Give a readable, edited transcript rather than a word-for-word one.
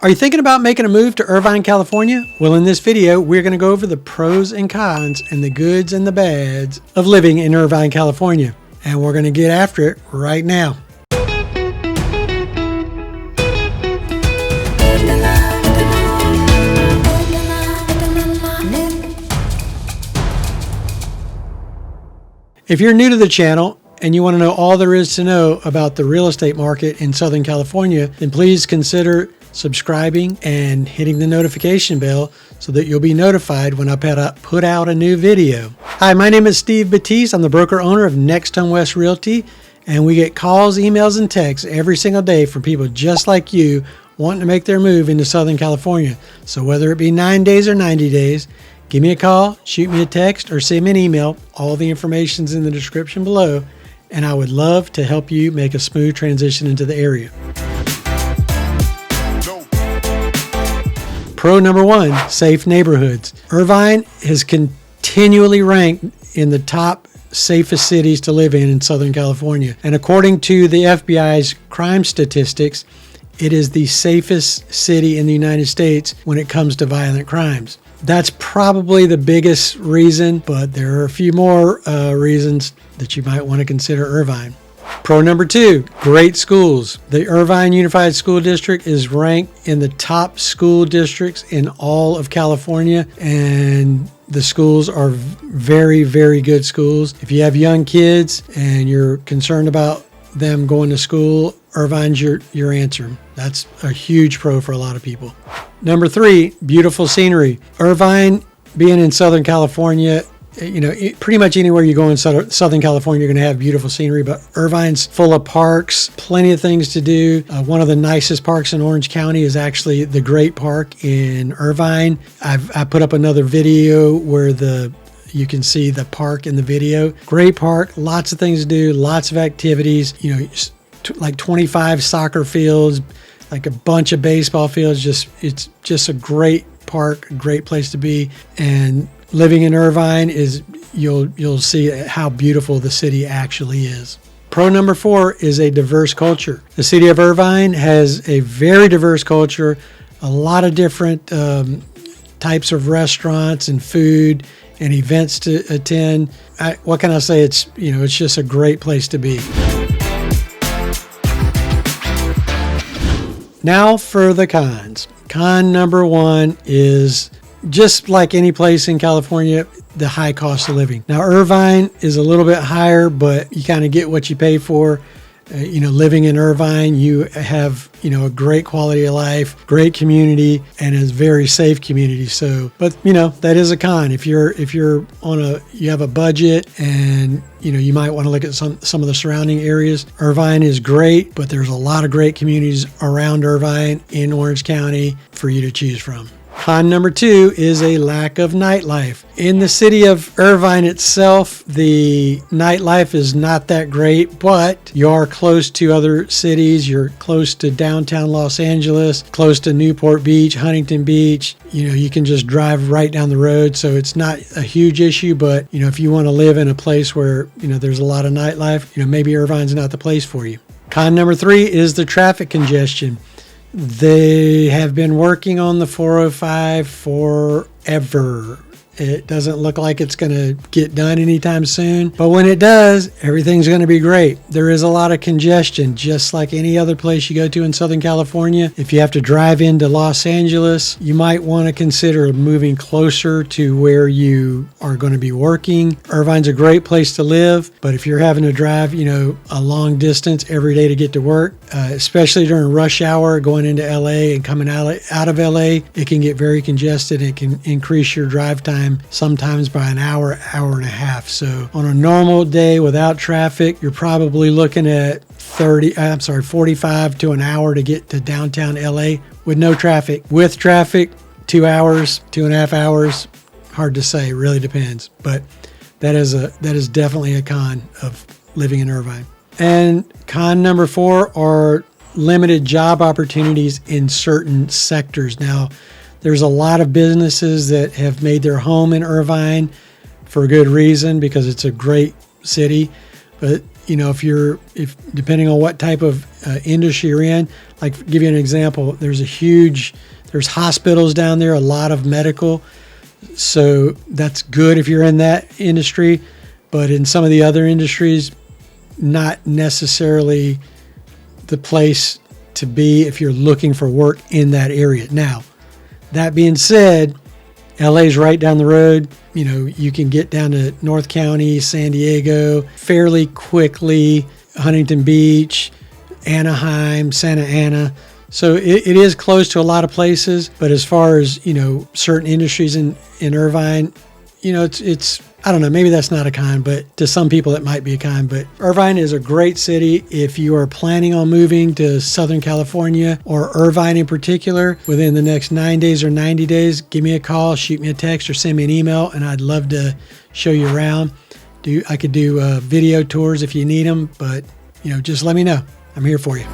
Are you thinking about making a move to Irvine, California? Well, in this video, we're going to go over the pros and cons and the goods and the bads of living in Irvine, California. And we're going to get after it right now. If you're new to the channel and you want to know all there is to know about the real estate market in Southern California, then please consider subscribing and hitting the notification bell so that you'll be notified when I put out a new video. Hi, my name is Steve Batiste. I'm the broker owner of Next Home West Realty, and we get calls, emails, and texts every single day from people just like you wanting to make their move into Southern California. So whether it be 9 days or 90 days, give me a call, shoot me a text, or send me an email. All the information's in the description below, and I would love to help you make a smooth transition into the area. Pro number one, safe neighborhoods. Irvine has continually ranked in the top safest cities to live in Southern California. And according to the FBI's crime statistics, it is the safest city in the United States when it comes to violent crimes. That's probably the biggest reason, but there are a few more reasons that you might want to consider Irvine. Pro number two, great schools. The Irvine Unified School District is ranked in the top school districts in all of California, and the schools are very, very good schools. If you have young kids and you're concerned about them going to school, Irvine's your answer. That's a huge pro for a lot of people. Number three, beautiful scenery. Irvine, being in Southern California, pretty much anywhere you go in Southern California, you're going to have beautiful scenery, but Irvine's full of parks, plenty of things to do. One of the nicest parks in Orange County is actually the Great Park in Irvine. I put up another video where you can see the park in the video. Great park, lots of things to do, lots of activities, like 25 soccer fields, like a bunch of baseball fields. It's just a great park, a great place to be. And living in Irvine is, you'll see how beautiful the city actually is. Pro number four is a diverse culture. The city of Irvine has a very diverse culture, a lot of different types of restaurants and food and events to attend. What can I say? It's just a great place to be. Now for the cons. Con number one is, just like any place in California, the high cost of living. Now, Irvine is a little bit higher, but you kind of get what you pay for. Living in Irvine, you have, a great quality of life, great community, and a very safe community. So, but that is a con. If you have a budget and, you might want to look at some of the surrounding areas. Irvine is great, but there's a lot of great communities around Irvine in Orange County for you to choose from. Con number two is a lack of nightlife. In the city of Irvine itself, the nightlife is not that great, but you are close to other cities. You're close to downtown Los Angeles, close to Newport Beach, Huntington Beach. You can just drive right down the road, so it's not a huge issue. But, if you want to live in a place where, there's a lot of nightlife, maybe Irvine's not the place for you. Con number three is the traffic congestion. They have been working on the 405 forever. It doesn't look like it's going to get done anytime soon, but when it does, everything's going to be great. There is a lot of congestion, just like any other place you go to in Southern California. If you have to drive into Los Angeles, you might want to consider moving closer to where you are going to be working. Irvine's a great place to live, but if you're having to drive, a long distance every day to get to work, especially during rush hour, going into LA and coming out of LA, it can get very congested. It can increase your drive time sometimes by an hour and a half. So on a normal day without traffic, you're probably looking at 45 to an hour to get to downtown LA with no traffic. With traffic, 2 hours, 2.5 hours. Hard to say, really depends. But that is definitely a con of living in Irvine. And con number four are limited job opportunities in certain sectors. Now, there's a lot of businesses that have made their home in Irvine for good reason, because it's a great city. But, you know, if depending on what type of industry you're in, like give you an example, there's hospitals down there, a lot of medical. So that's good if you're in that industry, but in some of the other industries, not necessarily the place to be if you're looking for work in that area. Now, that being said, LA's right down the road. You know, you can get down to North County, San Diego fairly quickly, Huntington Beach, Anaheim, Santa Ana. So it is close to a lot of places, but as far as, you know, certain industries in Irvine, you know, it's I don't know, maybe that's not a con, but to some people it might be a con. But Irvine is a great city if you are planning on moving to Southern California, or Irvine in particular, within the next 9 days or 90 days. Give me a call, shoot me a text, or send me an email, and I'd love to show you around. I could do video tours if you need them, but, you know, just let me know. I'm here for you.